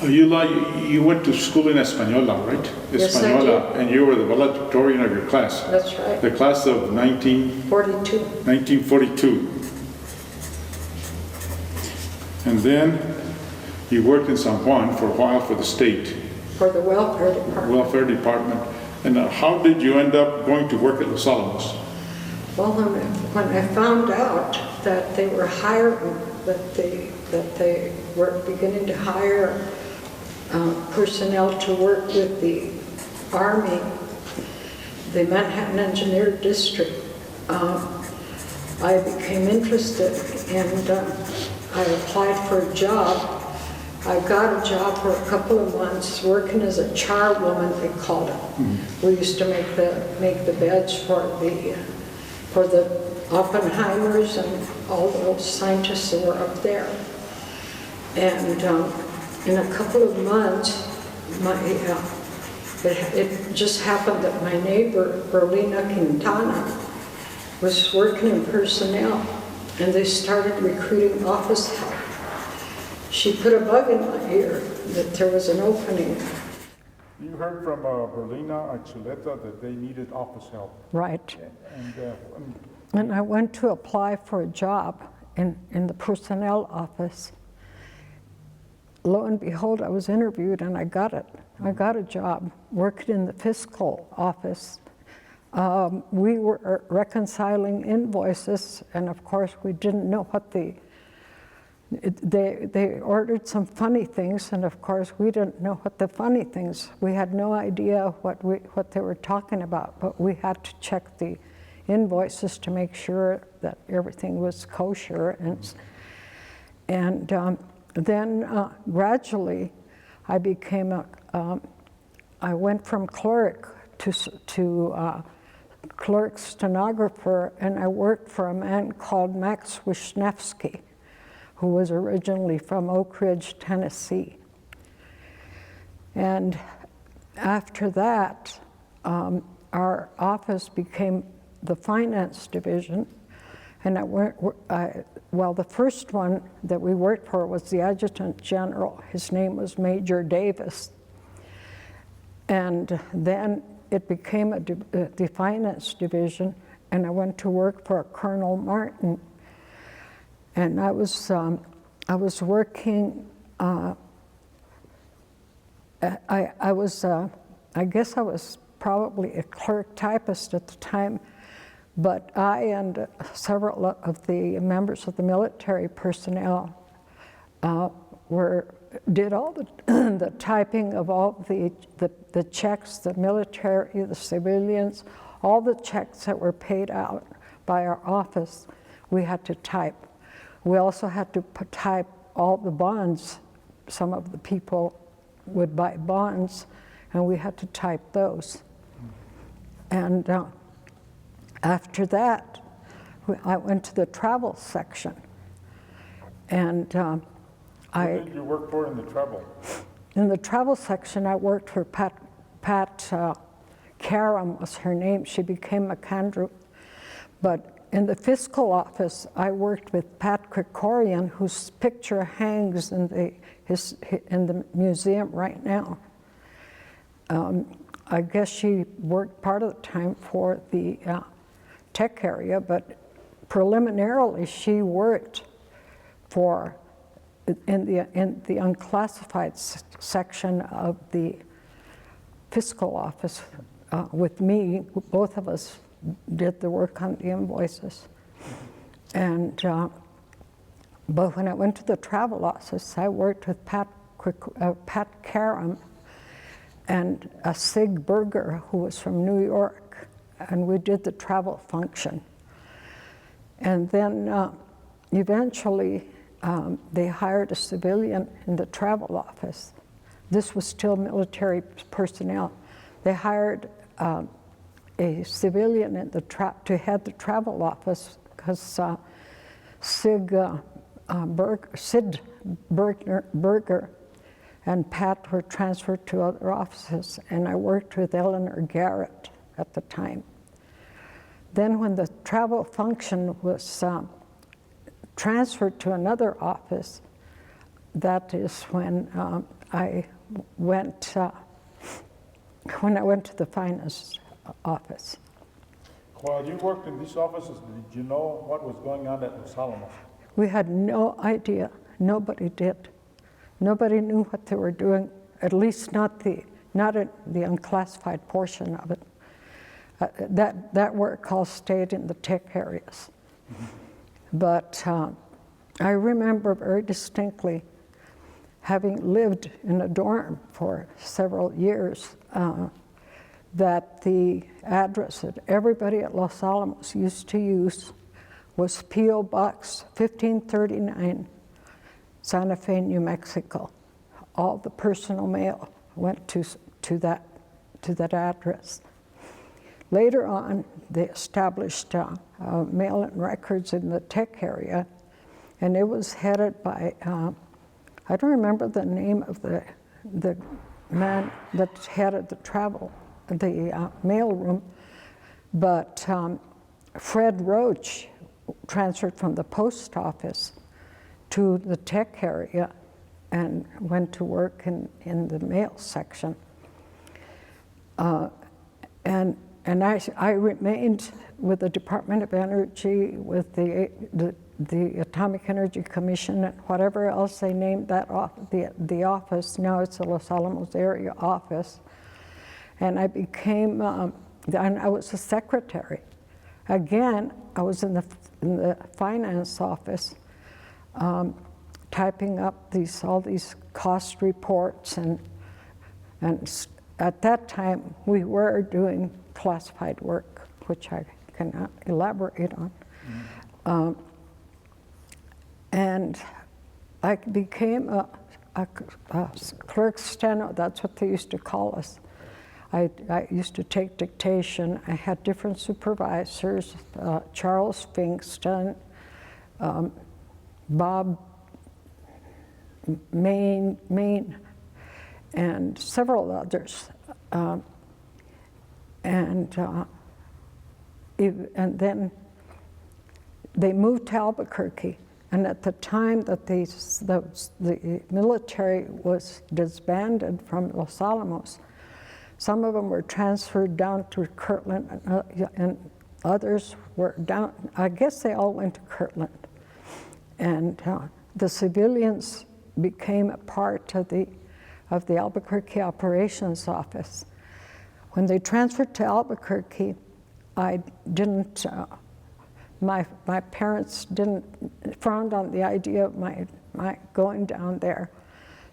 Eula, you went to school in Española, right? Yes, I Española, did. and you were the valedictorian of your class. That's right. The class of 42. 1942. And then you worked in San Juan for a while for the state. For the welfare department. Welfare department. And how did you end up going to work at Los Alamos? Well, when I found out that they were hiring, that they were beginning to hire personnel to work with the Army, the Manhattan Engineer District, I became interested and I applied for a job. I got a job for a couple of months working as a charwoman, they called it. Mm-hmm. We used to make the beds for the Oppenheimers and all those scientists that were up there. And in a couple of months, it just happened that my neighbor, Berlina Quintana, was working in personnel, and they started recruiting office help. She put a bug in my ear that there was an opening. You heard from Berlina Chuleta that they needed office help. Right. And I went to apply for a job in the personnel office. Lo and behold, I was interviewed and I got it. I got a job working in the fiscal office. We were reconciling invoices, and of course we didn't know what they ordered some funny things, and of course we didn't know what the funny things. We had no idea what they were talking about, but we had to check the invoices to make sure that everything was kosher. And then gradually I became I went from clerk to clerk stenographer, and I worked for a man called Max Wisniewski, who was originally from Oak Ridge, Tennessee. And after that, our office became the finance division, and the first one that we worked for was the adjutant general. His name was Major Davis. And then it became the finance division, and I went to work for Colonel Martin. And I was working, I guess I was probably a clerk typist at the time, but I and several of the members of the military personnel did all the typing of all the checks, the military, the civilians, all the checks that were paid out by our office, we had to type. We also had to type all the bonds. Some of the people would buy bonds, and we had to type those. And after that, I went to the travel section. And Who did you work for in the travel? In the travel section, I worked for Pat Karam was her name. She became McAndrew. But in the fiscal office, I worked with Pat Krikorian, whose picture hangs in the museum right now. I guess she worked part of the time for the tech area, but preliminarily she worked in the unclassified section of the fiscal office with me. Both of us did the work on the invoices. And but when I went to the travel office, I worked with Pat Karam and Sig Berger, who was from New York, and we did the travel function. And then eventually they hired a civilian in the travel office. This was still military personnel. They hired a civilian to head the travel office because Sid Berger and Pat were transferred to other offices, and I worked with Eleanor Garrett at the time. Then when the travel function was transferred to another office, that is when I went to the finance office. While you worked in these offices, did you know what was going on at Los Alamos? We had no idea. Nobody did. Nobody knew what they were doing, at least not the unclassified portion of it. That work all stayed in the tech areas. But I remember very distinctly, having lived in a dorm for several years, that the address that everybody at Los Alamos used to use was P.O. Box 1539, Santa Fe, New Mexico. All the personal mail went to that address. Later on, they established mail and records in the tech area, and it was headed by, I don't remember the name of the man that headed the mail room, but Fred Roach transferred from the post office to the tech area and went to work in the mail section. And I remained with the Department of Energy, with the Atomic Energy Commission, and whatever else they named that the office. Now it's the Los Alamos area office. And I became, and I was a secretary. Again, I was in the finance office, typing up all these cost reports, and at that time we were doing classified work, which I cannot elaborate on. And I became a clerk steno, that's what they used to call us. I used to take dictation. I had different supervisors, Charles Finkston, Bob Main, and several others. And then they moved to Albuquerque. And at the time that the military was disbanded from Los Alamos, some of them were transferred down to Kirtland, and others were down. I guess they all went to Kirtland. And the civilians became a part of the Albuquerque Operations Office. When they transferred to Albuquerque, I didn't. My parents frowned on the idea of my going down there.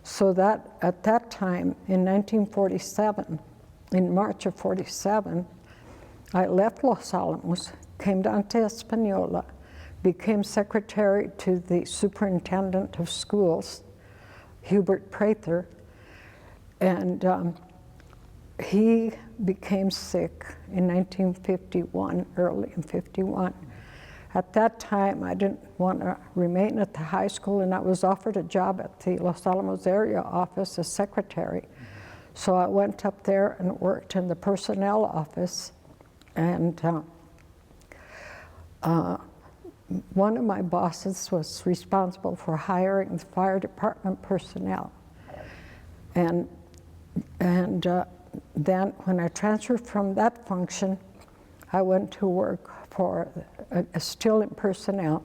So that at that time, in 1947, in March of 47, I left Los Alamos, came down to Espanola, became secretary to the superintendent of schools, Hubert Prather, and he became sick in 1951, early in 51. At that time, I didn't want to remain at the high school, and I was offered a job at the Los Alamos area office as secretary. So I went up there and worked in the personnel office, and one of my bosses was responsible for hiring the fire department personnel. And then when I transferred from that function, I went to work for, still in personnel,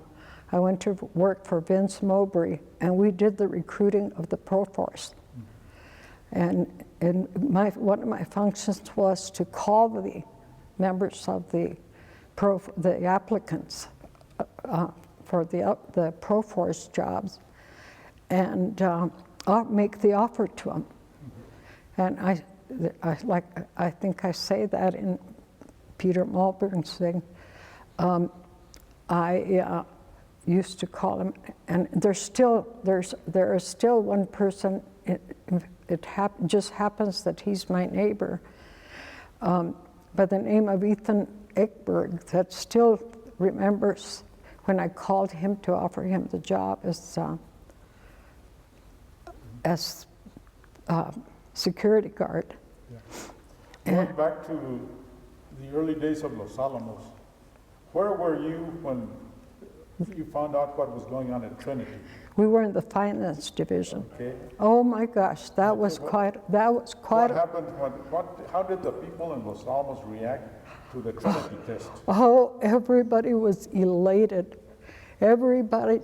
I went to work for Vince Mowbray, and we did the recruiting of the Proforce. And one of my functions was to call the members of the applicants for the Proforce jobs, and make the offer to them. And I think I say that in Peter Malburn's thing. I used to call him, and there is still one person. It just happens that he's my neighbor, by the name of Ethan Ekberg, that still remembers when I called him to offer him the job as security guard. Yeah. Going back to the early days of Los Alamos, where were you when you found out what was going on at Trinity? We were in the finance division. Okay. Oh my gosh, that was quite What happened, how did the people in Los Alamos react to the Trinity Test? Oh, everybody was elated. Everybody,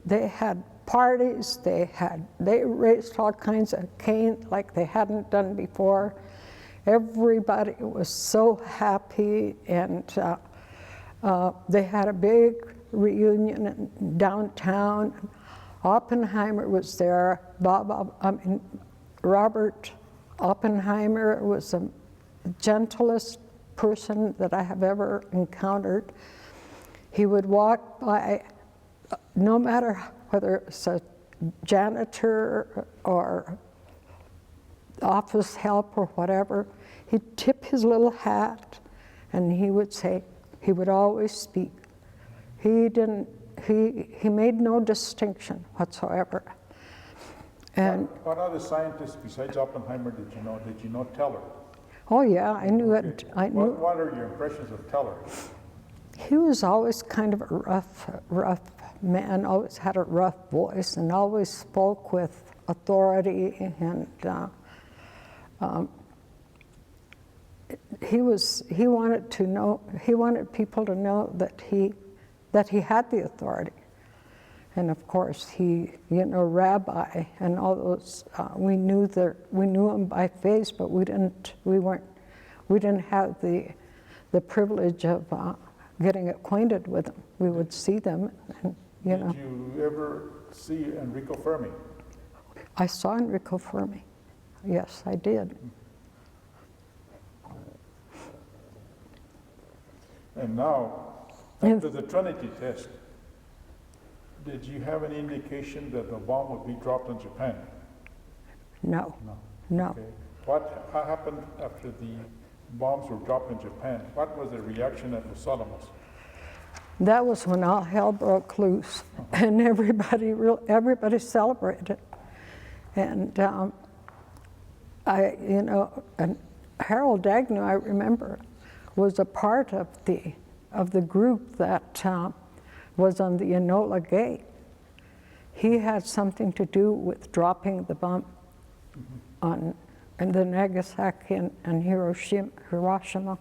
they had parties, they raised all kinds of cane like they hadn't done before. Everybody was so happy, and they had a big reunion in downtown. Oppenheimer was there. Robert Oppenheimer was the gentlest person that I have ever encountered. He would walk by, no matter whether it's a janitor or office help or whatever, he'd tip his little hat and he would say, he would always speak. He made no distinction whatsoever. And what other scientists besides Oppenheimer did you know? Did you know Teller? oh yeah, I knew it. I knew. What are your impressions of Teller? He was always kind of a rough man, always had a rough voice, and always spoke with authority, and he wanted people to know that he had the authority. And of course, rabbi and all those, we knew him by face, but we didn't have the privilege of getting acquainted with them. We would see them, and Did you ever see Enrico Fermi? I saw Enrico Fermi. Yes, I did. And now, after the Trinity Test, did you have any indication that the bomb would be dropped on Japan? No. Okay. What happened after the bombs were dropped in Japan? What was the reaction at Los Alamos? That was when all hell broke loose, and everybody celebrated. And and Harold Agnew, I remember, was a part of the group that was on the Enola Gay. He had something to do with dropping the bomb in the Nagasaki and Hiroshima.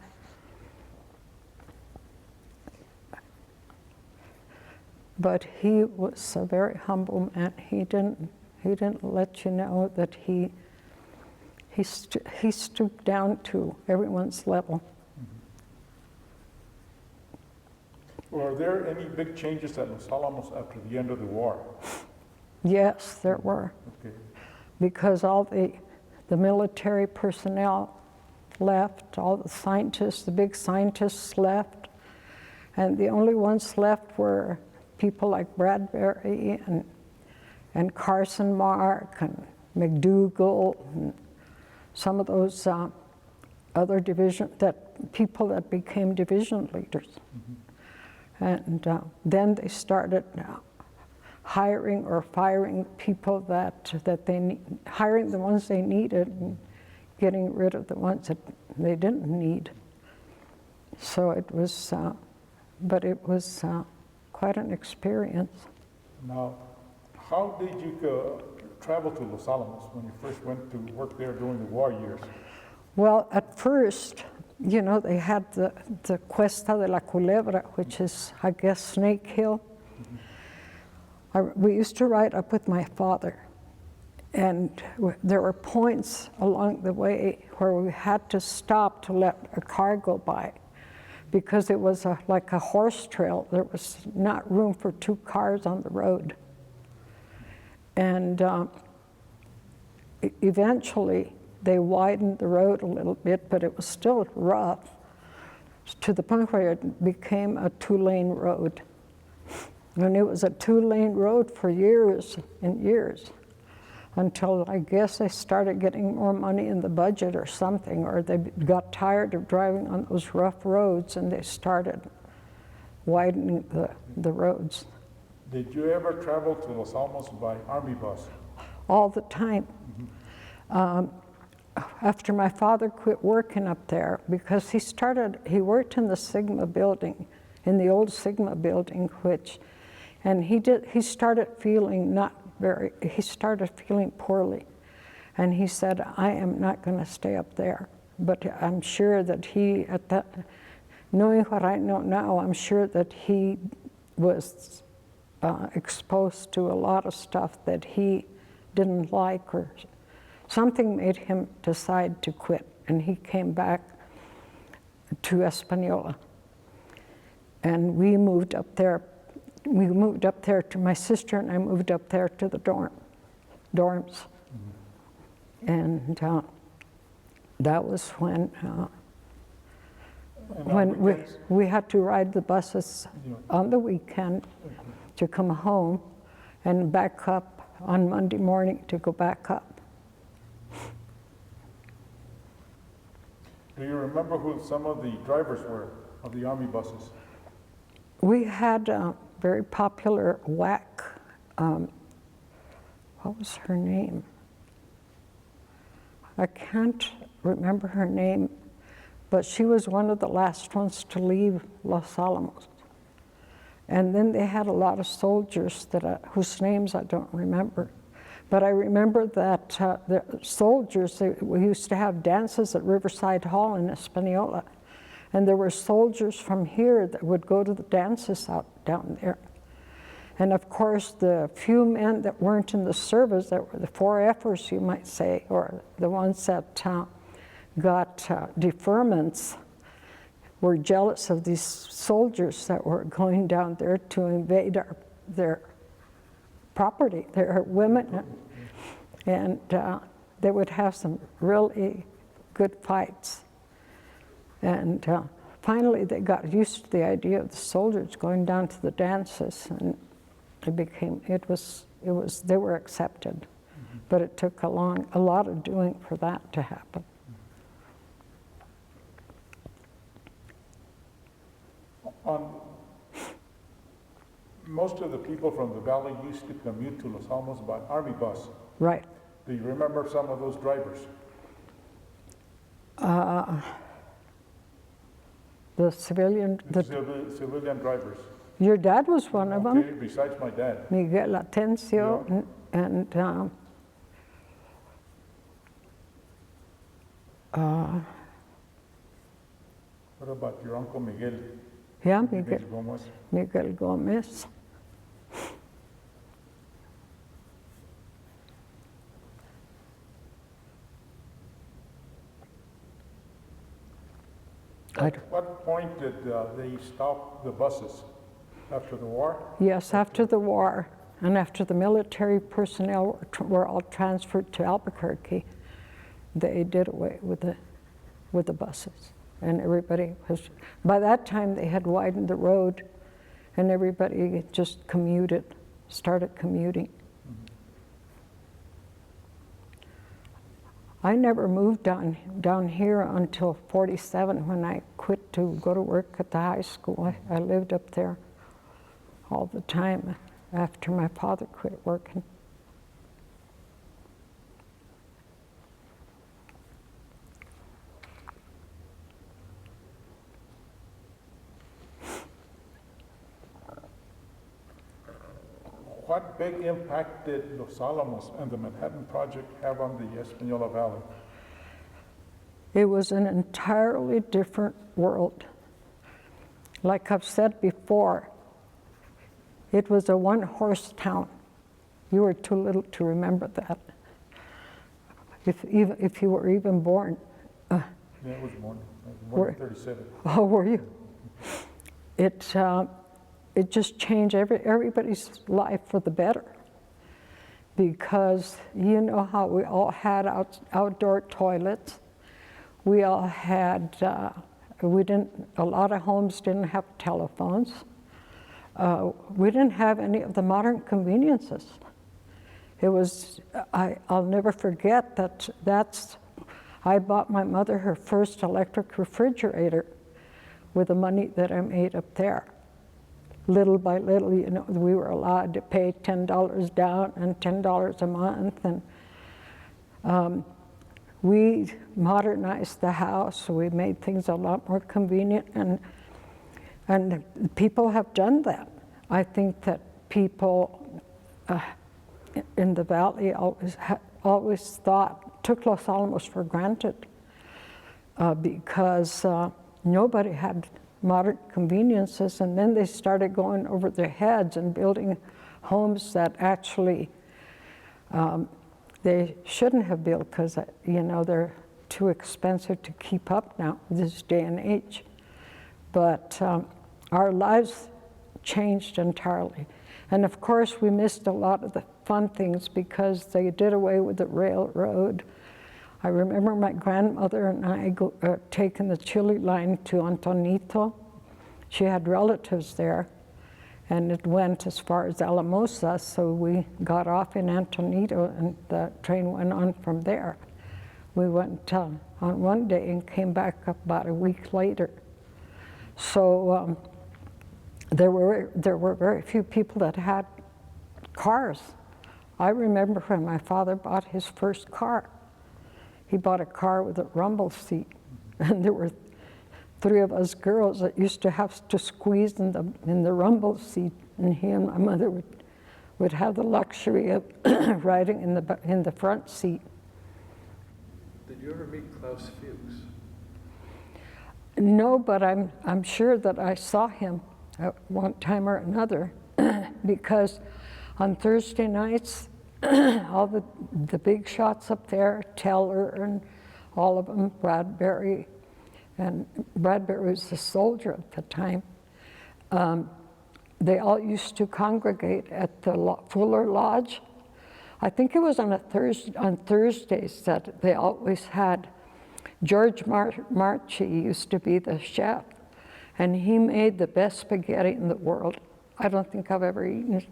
But he was a very humble man. He didn't let you know that he stooped down to everyone's level. Were there any big changes at Los Alamos after the end of the war? Yes, there were. Okay. Because all the military personnel left, all the scientists, the big scientists left, and the only ones left were people like Bradbury and Carson Mark and McDougall and some of those other people that became division leaders. And then they started hiring or firing people hiring the ones they needed and getting rid of the ones that they didn't need. So it was, quite an experience. Now, how did you travel to Los Alamos when you first went to work there during the war years? Well, at first, they had the Cuesta de la Culebra, which is, I guess, Snake Hill. We used to ride up with my father, and there were points along the way where we had to stop to let a car go by, because it was like a horse trail. There was not room for two cars on the road. And eventually, they widened the road a little bit, but it was still rough, to the point where it became a two-lane road. And it was a two-lane road for years and years, until I guess they started getting more money in the budget or something, or they got tired of driving on those rough roads and they started widening the roads. Did you ever travel to Los Alamos by Army bus? All the time. After my father quit working up there, because he worked in the Sigma building, in the old Sigma building, which And he started feeling he started feeling poorly. And he said, I am not going to stay up there. But I'm sure that he, knowing what I know now, I'm sure that he was exposed to a lot of stuff that he didn't like, or something made him decide to quit. And he came back to Espanola. And we moved up there. We moved up there to my sister, and I moved up there to the dorms. Mm-hmm. And that was when we had to ride the buses on the weekend to come home and back up on Monday morning to go back up. Do you remember who some of the drivers were of the Army buses? We had a very popular WAC, what was her name? I can't remember her name, but she was one of the last ones to leave Los Alamos. And then they had a lot of soldiers whose names I don't remember. But I remember that the soldiers, we used to have dances at Riverside Hall in Espanola. And there were soldiers from here that would go to the dances down there. And of course, the few men that weren't in the service, that were the 4Fers, you might say, or the ones that got deferments, were jealous of these soldiers that were going down there to invade their property, their women. And they would have some really good fights. And finally, they got used to the idea of the soldiers going down to the dances, and they were accepted. Mm-hmm. But it took a lot of doing for that to happen. Most of the people from the valley used to commute to Los Alamos by Army bus. Right. Do you remember some of those drivers? The civilian drivers. Your dad was one of them. Okay, besides my dad. Miguel Atencio, yeah. And what about your uncle Miguel? Yeah, Miguel Gomez. Miguel Gomez. At what point did they stop the buses? After the war? Yes, after the war, and after the military personnel were all transferred to Albuquerque, they did away with the buses. And everybody was, by that time they had widened the road, and everybody just started commuting. Mm-hmm. I never moved down here until 47 when I quit to go to work at the high school. I lived up there all the time after my father quit working. What big impact did Los Alamos and the Manhattan Project have on the Espanola Valley? It was an entirely different world. Like I've said before, it was a one-horse town. You were too little to remember that, if you were even born. Yeah, I was born. I was born in 37. Oh, were you? It just changed everybody's life for the better, because you know how we all had outdoor toilets. We all had, a lot of homes didn't have telephones. We didn't have any of the modern conveniences. It was, I'll never forget I bought my mother her first electric refrigerator with the money that I made up there. Little by little, we were allowed to pay $10 down and $10 a month, and we modernized the house. We made things a lot more convenient, and people have done that. I think that people in the valley always took Los Alamos for granted because nobody had modern conveniences, and then they started going over their heads and building homes that actually they shouldn't have built because, they're too expensive to keep up now this day and age. But our lives changed entirely. And of course, we missed a lot of the fun things because they did away with the railroad. I remember my grandmother and I taking the Chile line to Antonito. She had relatives there, and it went as far as Alamosa, so we got off in Antonito and the train went on from there. We went on one day and came back about a week later. So there were very few people that had cars. I remember when my father bought his first car. He bought a car with a rumble seat, and there were 3 of us girls that used to have to squeeze in the rumble seat, and he and my mother would have the luxury of riding in the front seat. Did you ever meet Klaus Fuchs? No, but I'm sure that I saw him at one time or another because on Thursday nights, all the big shots up there, Teller and all of them, Bradbury, and Bradbury was a soldier at the time, they all used to congregate at the Fuller Lodge. I think it was on Thursdays that they always had. George Marchi used to be the chef, and he made the best spaghetti in the world. I don't think I've ever eaten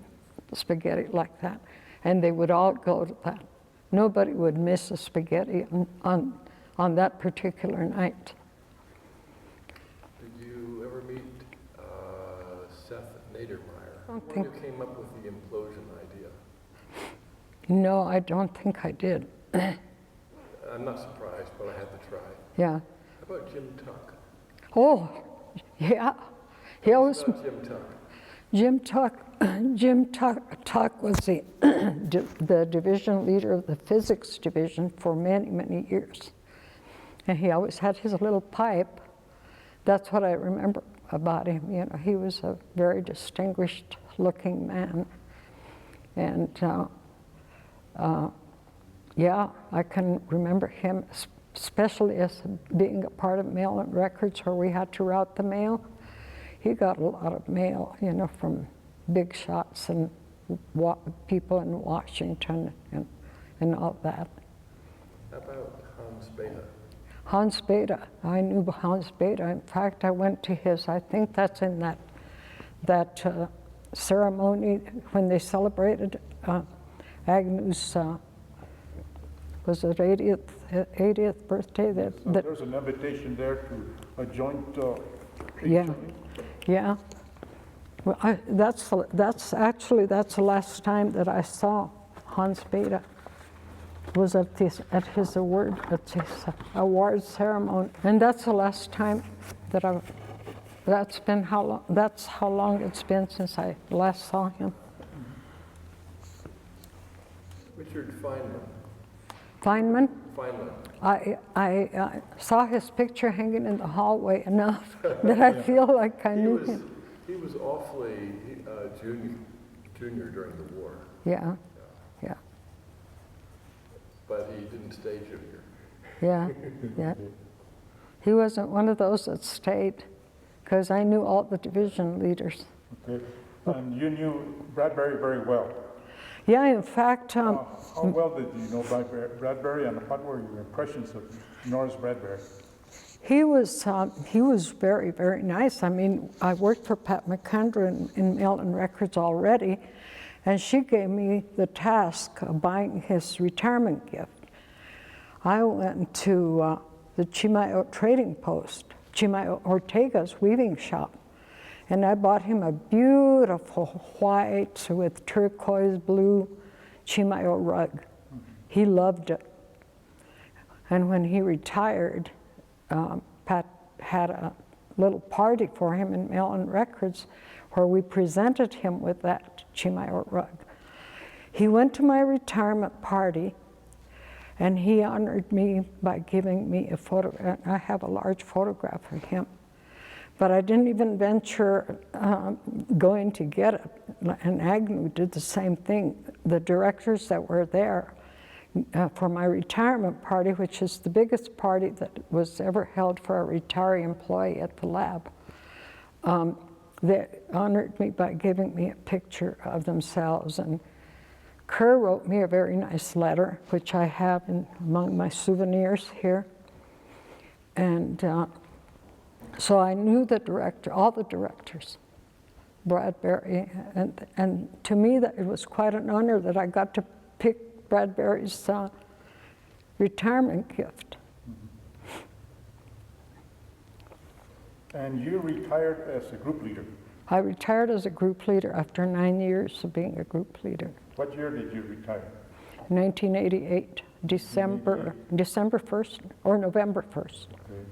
spaghetti like that. And they would all go to that. Nobody would miss a spaghetti on that particular night. Did you ever meet Seth Nadermeyer? Who came up with the implosion idea? No, I don't think I did. I'm not surprised, but I had to try. Yeah. How about Jim Tuck? Oh, yeah. He always. Jim Tuck. Jim Tuck was the division leader of the physics division for many, many years. And he always had his little pipe. That's what I remember about him. He was a very distinguished looking man. And yeah, I can remember him, especially as being a part of mail and records where we had to route the mail. He got a lot of mail, from big shots and people in Washington and all that. How about Hans Bethe? Hans Bethe, I knew Hans Bethe. In fact, I went to I think that's in that ceremony when they celebrated Agnew's, was it 80th birthday? There's an invitation there to a joint yeah. Yeah. Well, that's the last time that I saw Hans Bethe. Was at his award ceremony, and that's the last time that that's how long it's been since I last saw him. Richard Feynman. Feynman? Feynman. I saw his picture hanging in the hallway enough that I feel like I knew him. He was awfully junior during the war. Yeah. But he didn't stay junior. Yeah. He wasn't one of those that stayed, because I knew all the division leaders. Okay. And you knew Bradbury very well. Yeah, in fact. How well did you know Bradbury, and what were your impressions of Norris Bradbury? He was very, very nice. I mean, I worked for Pat McCundry in Mail and Records already, and she gave me the task of buying his retirement gift. I went to the Chimayo trading post, Chimayo Ortega's weaving shop, and I bought him a beautiful white with turquoise blue Chimayo rug. He loved it. And when he retired, Pat had little party for him in Mellon Records where we presented him with that Chimayo rug. He went to my retirement party and he honored me by giving me a photo. I have a large photograph of him, but I didn't even venture going to get it. And Agnew did the same thing. The directors that were there for my retirement party, which is the biggest party that was ever held for a retiree employee at the lab, they honored me by giving me a picture of themselves. And Kerr wrote me a very nice letter, which I have among my souvenirs here. And so I knew the director, all the directors, Bradbury, and to me that it was quite an honor that I got to pick Bradbury's retirement gift. And you retired as a group leader. I retired as a group leader after 9 years of being a group leader. What year did you retire? 1988, December 1st or November 1st. Okay.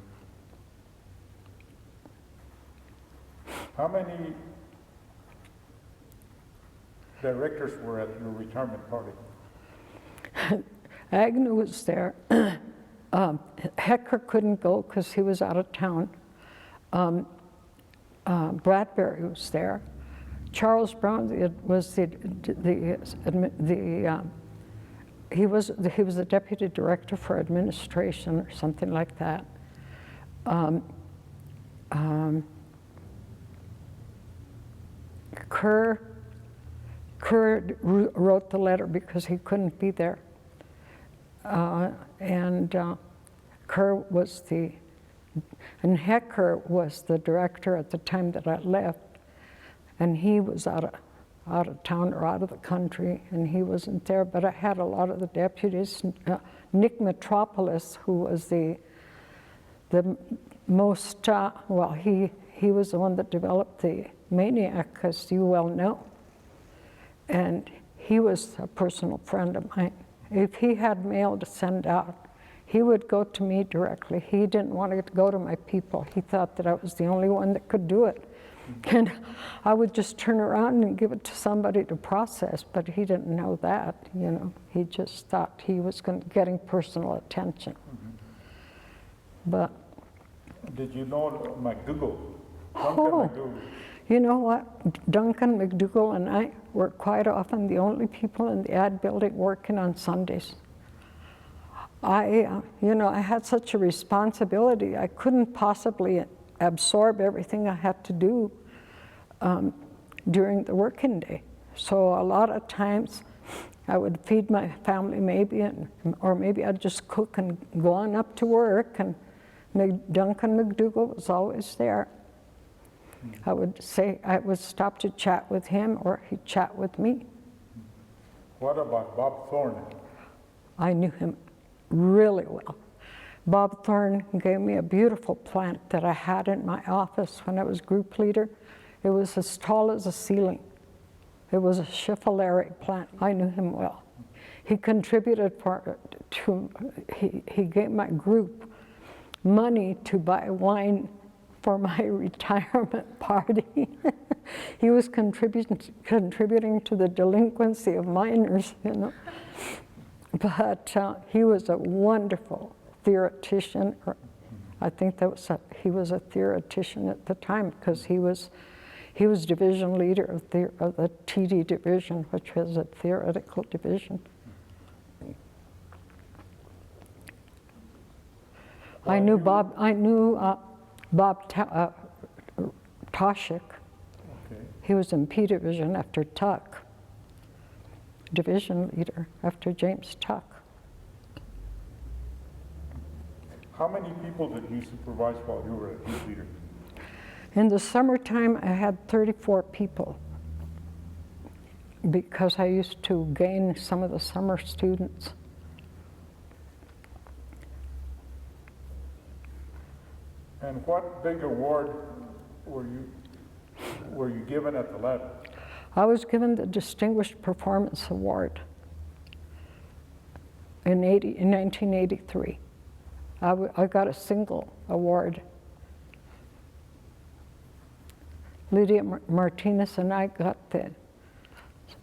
How many directors were at your retirement party? Agnew was there. Hecker couldn't go because he was out of town. Bradbury was there. Charles Brown was he was the deputy director for administration or something like that. Kerr wrote the letter because he couldn't be there. Kerr was and Hecker was the director at the time that I left, and he was out of town or out of the country, and he wasn't there, but I had a lot of the deputies. Nick Metropolis, who was the most, well, he was the one that developed the Maniac, as you well know, and he was a personal friend of mine. If he had mail to send out, he would go to me directly. He didn't want to go to my people. He thought that I was the only one that could do it. And I would just turn around and give it to somebody to process, but he didn't know that, you know. He just thought he was getting personal attention. But did you know McDougall? Oh, you know what? Duncan McDougall and I were quite often the only people in the ad building working on Sundays. I had such a responsibility. I couldn't possibly absorb everything I had to do during the working day. So a lot of times I would feed my family maybe, or maybe I'd just cook and go on up to work, and Duncan McDougall was always there. I would stop to chat with him, or he'd chat with me. What about Bob Thorn? I knew him really well. Bob Thorn gave me a beautiful plant that I had in my office when I was group leader. It was as tall as a ceiling. It was a schiffeleri plant. I knew him well. He contributed he gave my group money to buy wine for my retirement party. He was contributing to the delinquency of minors, you know. But he was a wonderful theoretician. I think he was a theoretician at the time, because he was division leader of the TD division, which was a theoretical division. I knew Bob Toshik. Okay. He was in P division after Tuck, division leader after James Tuck. How many people did you supervise while you were a youth leader? In the summertime, I had 34 people, because I used to gain some of the summer students. And what big award were you given at the lab? I was given the Distinguished Performance Award in 1983. I got a single award. Lydia Martinez and I got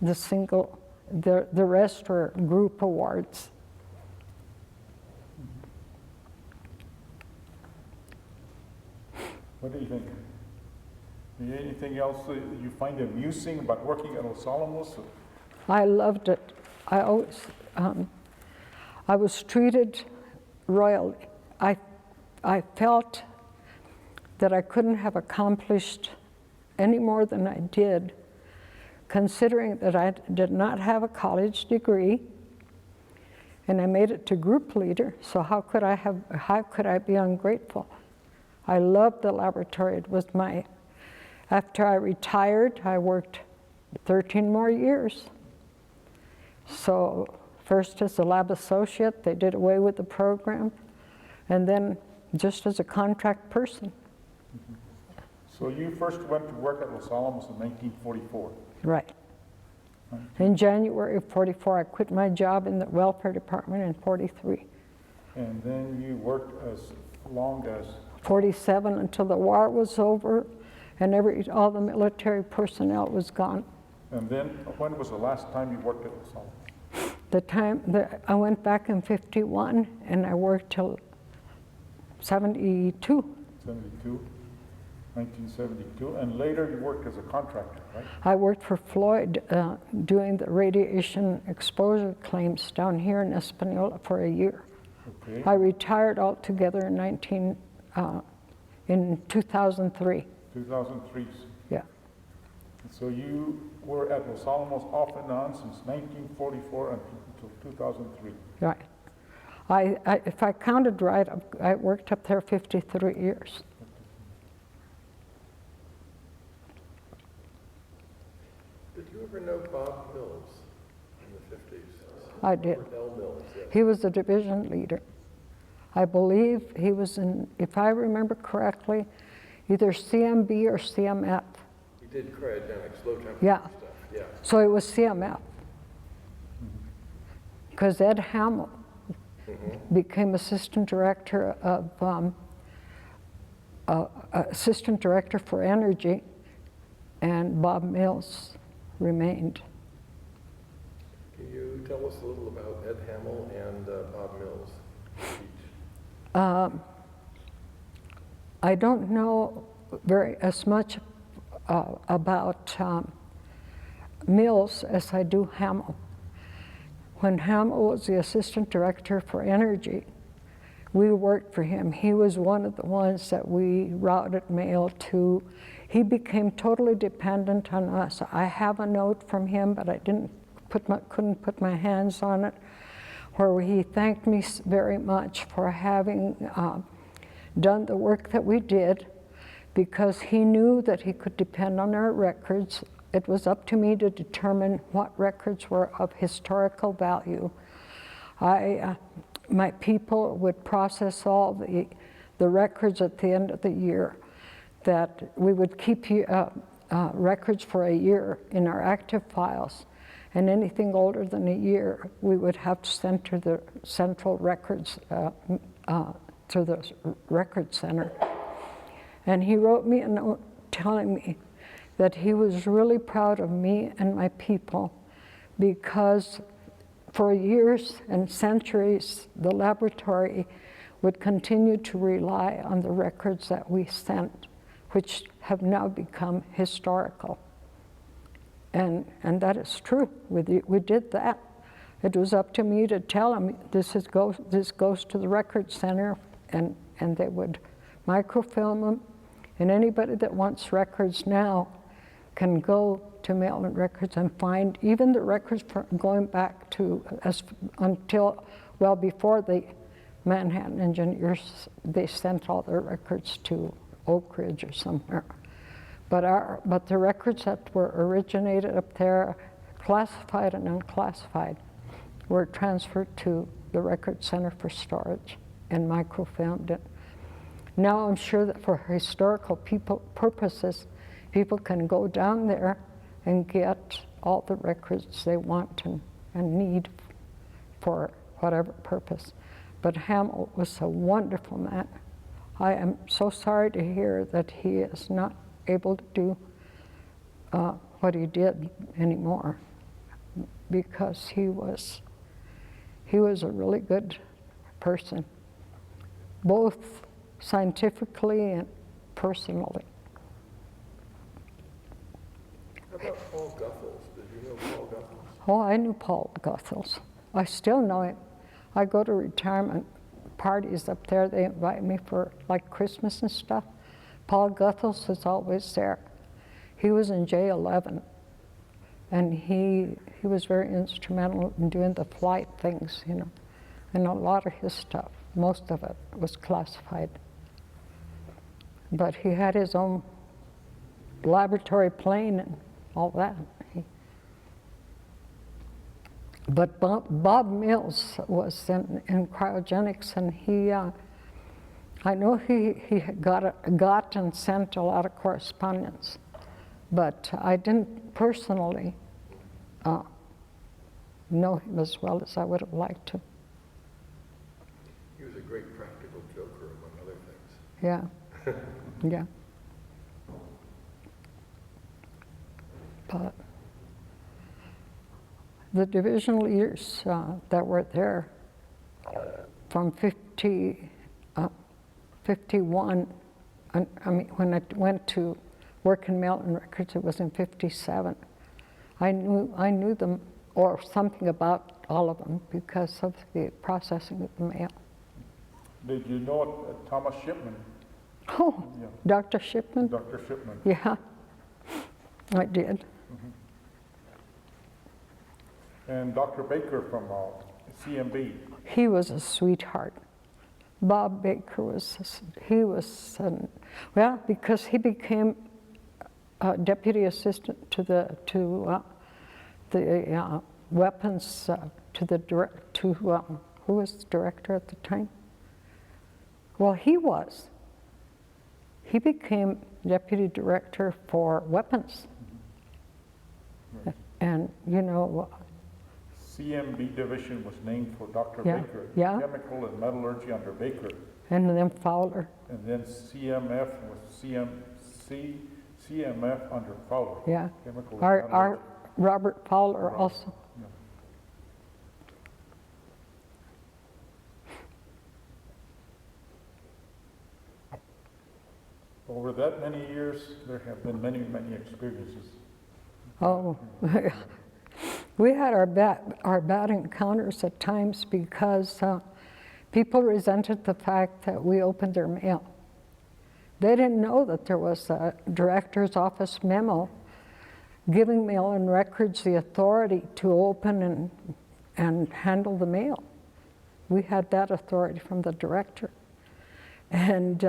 the single, the rest were group awards. What do you think? Anything else that you find amusing about working at Los Alamos? I loved it. I always, I was treated royally. I felt that I couldn't have accomplished any more than I did, considering that I did not have a college degree, and I made it to group leader, so how could I be ungrateful? I loved the laboratory. It was after I retired, I worked 13 more years. So first as a lab associate, they did away with the program, and then just as a contract person. So you first went to work at Los Alamos in 1944. Right. In January of 44, I quit my job in the welfare department in 43. And then you worked as long as? 47 until the war was over and all the military personnel was gone. And then when was the last time you worked at Los Alamos? The time that I went back in 51 and I worked till 72. 1972, and later you worked as a contractor, right? I worked for Floyd doing the radiation exposure claims down here in Espanola for a year. Okay. I retired altogether in 2003. 2003. Yeah. So you were at Los Alamos off and on since 1944 until 2003. Right. If I counted right, I worked up there 53 years. Did you ever know Bob Mills in the 50s? I did. L. Mills, yes. He was the division leader. I believe he was in, if I remember correctly, either CMB or CMF. He did cryogenics, low temperature Yeah. stuff, yeah. So it was CMF. Because Ed Hamill became assistant director for energy, and Bob Mills remained. Can you tell us a little about Ed Hamill and Bob Mills each? I don't know as much about Mills as I do Hamill. When Hamill was the assistant director for energy, we worked for him. He was one of the ones that we routed mail to. He became totally dependent on us. I have a note from him, but I couldn't put my hands on it, where he thanked me very much for having done the work that we did, because he knew that he could depend on our records. It was up to me to determine what records were of historical value. My people would process all the records at the end of the year, that we would keep records for a year in our active files, and anything older than a year, we would have to send to the central records, to the record center. And he wrote me a note telling me that he was really proud of me and my people, because for years and centuries, the laboratory would continue to rely on the records that we sent, which have now become historical. And that is true. We did that. It was up to me to tell him, this goes to the record center, and they would microfilm them. And anybody that wants records now can go to Mail-in Records and find even the records going back to until well before the Manhattan engineers. They sent all their records to Oak Ridge or somewhere. But the records that were originated up there, classified and unclassified, were transferred to the Record Center for storage and microfilmed. Now I'm sure that for historical purposes, people can go down there and get all the records they want and need for whatever purpose. But Hamill was a wonderful man. I am so sorry to hear that he is not able to do what he did anymore, because he was a really good person, both scientifically and personally. How about Paul Goethals? Did you know Paul Goethals? Oh, I knew Paul Goethals. I still know him. I go to retirement parties up there. They invite me for like Christmas and stuff. Paul Goethals is always there. He was in J11, and he was very instrumental in doing the flight things, you know, and a lot of his stuff. Most of it was classified. But he had his own laboratory plane and all that. But Bob Mills was in cryogenics, and I know he got and sent a lot of correspondence, but I didn't personally know him as well as I would have liked to. He was a great practical joker, among other things. Yeah, yeah. But the division leaders that were there from 51, I mean, when I went to work in mail and records, it was in 57. I knew them, or something about all of them, because of the processing of the mail. Did you know Thomas Shipman? Oh, Yeah. Dr. Shipman? Dr. Shipman. Yeah, I did. And Dr. Baker from CMB. He was a sweetheart. Bob Baker was, well, because he became deputy assistant to the weapons, who was the director at the time? Well, he was. He became deputy director for weapons. Right. And, you know, CMB division was named for Dr. Yeah, Baker. yeah. Chemical and metallurgy under Baker. and then Fowler. And then CMF was CMF under Fowler. Yeah. Chemical and Our metallurgy. Robert Fowler Right. also. Yeah. Over that many years, there have been many, many experiences. Oh, we had our bad encounters at times because people resented the fact that we opened their mail. They didn't know that there was a director's office memo giving mail and records the authority to open and handle the mail. We had that authority from the director. And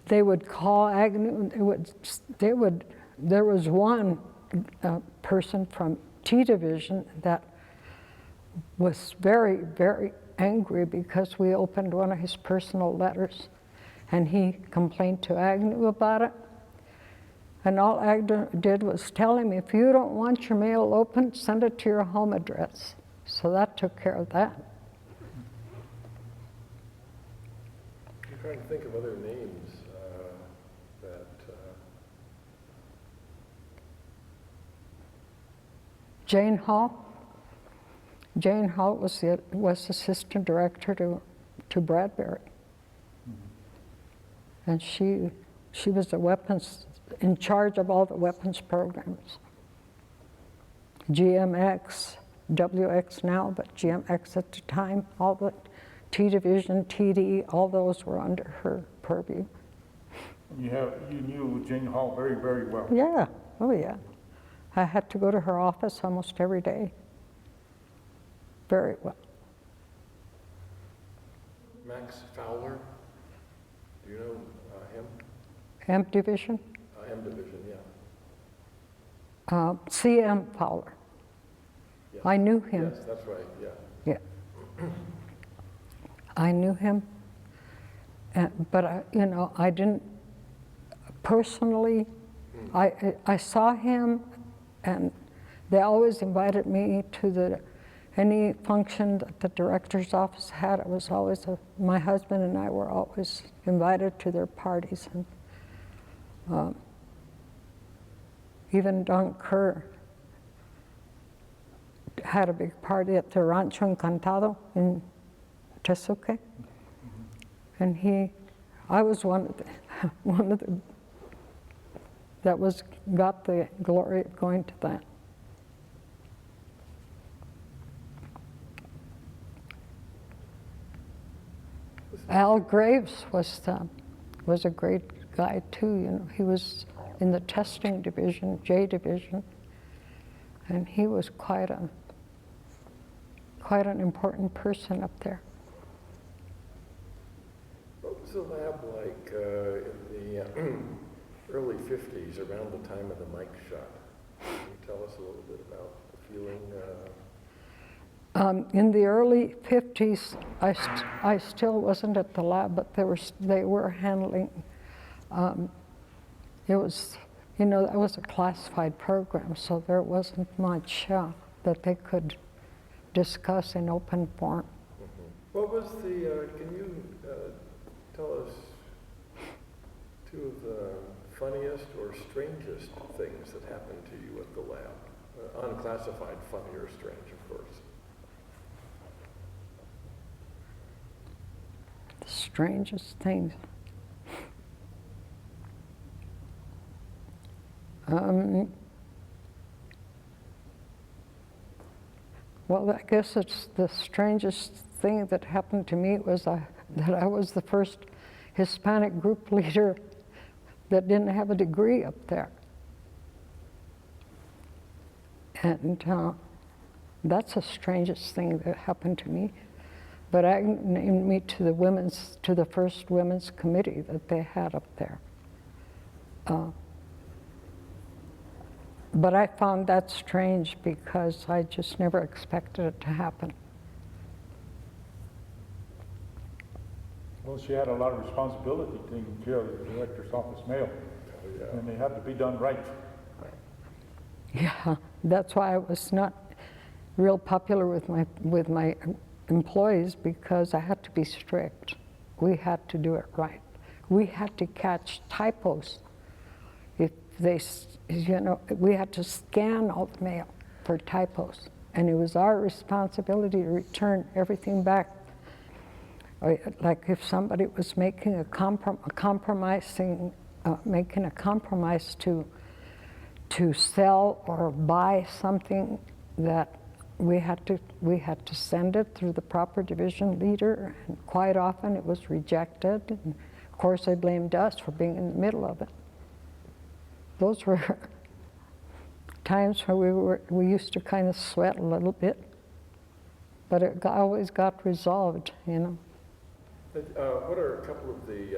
they would call Agnew, there was one person from T Division that was very, very angry because we opened one of his personal letters, and he complained to Agnew about it. And all Agnew did was tell him, if you don't want your mail opened, send it to your home address. So that took care of that. I'm trying to think of other names that Jane Hall. Jane Hall was assistant director to Bradbury. And she was the weapons, in charge of all the weapons programs. GMX, WX now, but GMX at the time, all the T Division, TD, all those were under her purview. You knew Jane Hall very, very well. Yeah, oh yeah. I had to go to her office almost every day. Very well. Max Fowler, do you know him? M Division, M Division, yeah. CM Fowler. Yes. I knew him. Yes, that's right, yeah. Yeah. I knew him, but I didn't personally. I saw him, and they always invited me to any function that the director's office had. It was always my husband and I were always invited to their parties, and even Don Kerr had a big party at the Rancho Encantado in Tesuque. And I was one of the that got the glory of going to that. Al Graves was a great guy too. You know, he was in the testing division, J division, and he was quite an important person up there. What was the lab like in the early 50s, around the time of the Mike shot? Can you tell us a little bit about the feeling? In the early 50s, I still wasn't at the lab, but they were handling, it was, you know, that was a classified program, so there wasn't much that they could discuss in open forum. What was the, can you tell us two of the funniest or strangest things that happened to you at the lab? Unclassified, funny or strange, of course. The strangest things. Well, I guess it's the strangest thing that happened to me was that I was the first Hispanic group leader that didn't have a degree up there. And that's the strangest thing that happened to me. But I named me to the first women's committee that they had up there. But I found that strange because I just never expected it to happen. Well, she had a lot of responsibility taking care of the director's office mail, and they had to be done right. Yeah, that's why I was not real popular with my employees, because I had to be strict. We had to do it right. We had to catch typos. If they, you know, we had to scan all the mail for typos, and it was our responsibility to return everything back. Like if somebody was making a compromise to sell or buy something, that we had to send it through the proper division leader, and quite often it was rejected, and of course they blamed us for being in the middle of it. Those were times where we used to kind of sweat a little bit, but it always got resolved, you know. What are a couple of the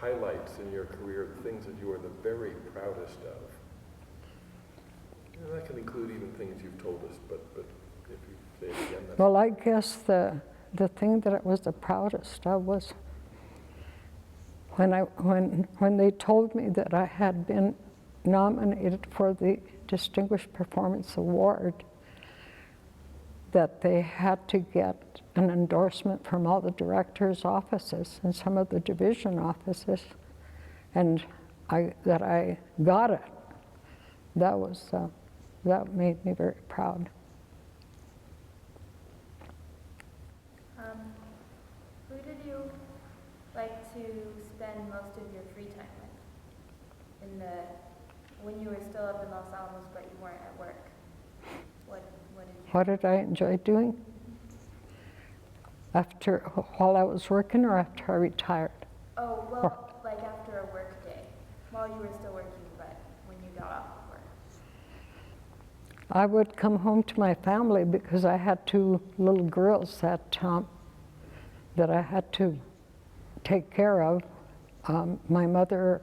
highlights in your career, the things that you are the very proudest of? And that can include even things you've told us, but if you say it again. Well, I guess the thing that I was the proudest of was when they told me that I had been nominated for the Distinguished Performance Award, that they had to get an endorsement from all the directors' offices and some of the division offices, and that I got it. That made me very proud. Who did you like to spend most of your free time with? When you were still up in Los Alamos, but you weren't at work? What did I enjoy doing? While I was working or after I retired? Oh, well, like after a work day, while you were still working, but when you got off of work. I would come home to my family because I had two little girls that I had to take care of. My mother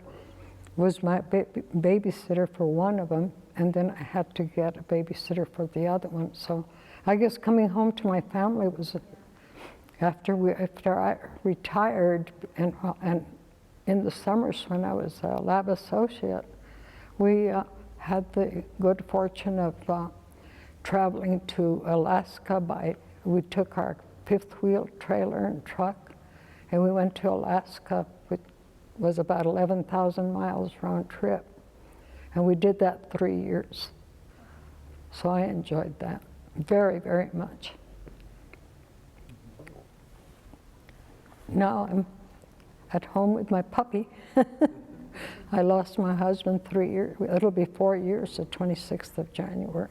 was my babysitter for one of them, and then I had to get a babysitter for the other one. So I guess coming home to my family was after I retired, and in the summers when I was a lab associate, we had the good fortune of traveling to Alaska we took our fifth wheel trailer and truck, and we went to Alaska, which was about 11,000 miles round trip. And we did that 3 years. So I enjoyed that very, very much. Now I'm at home with my puppy. I lost my husband 3 years, it'll be 4 years, the 26th of January.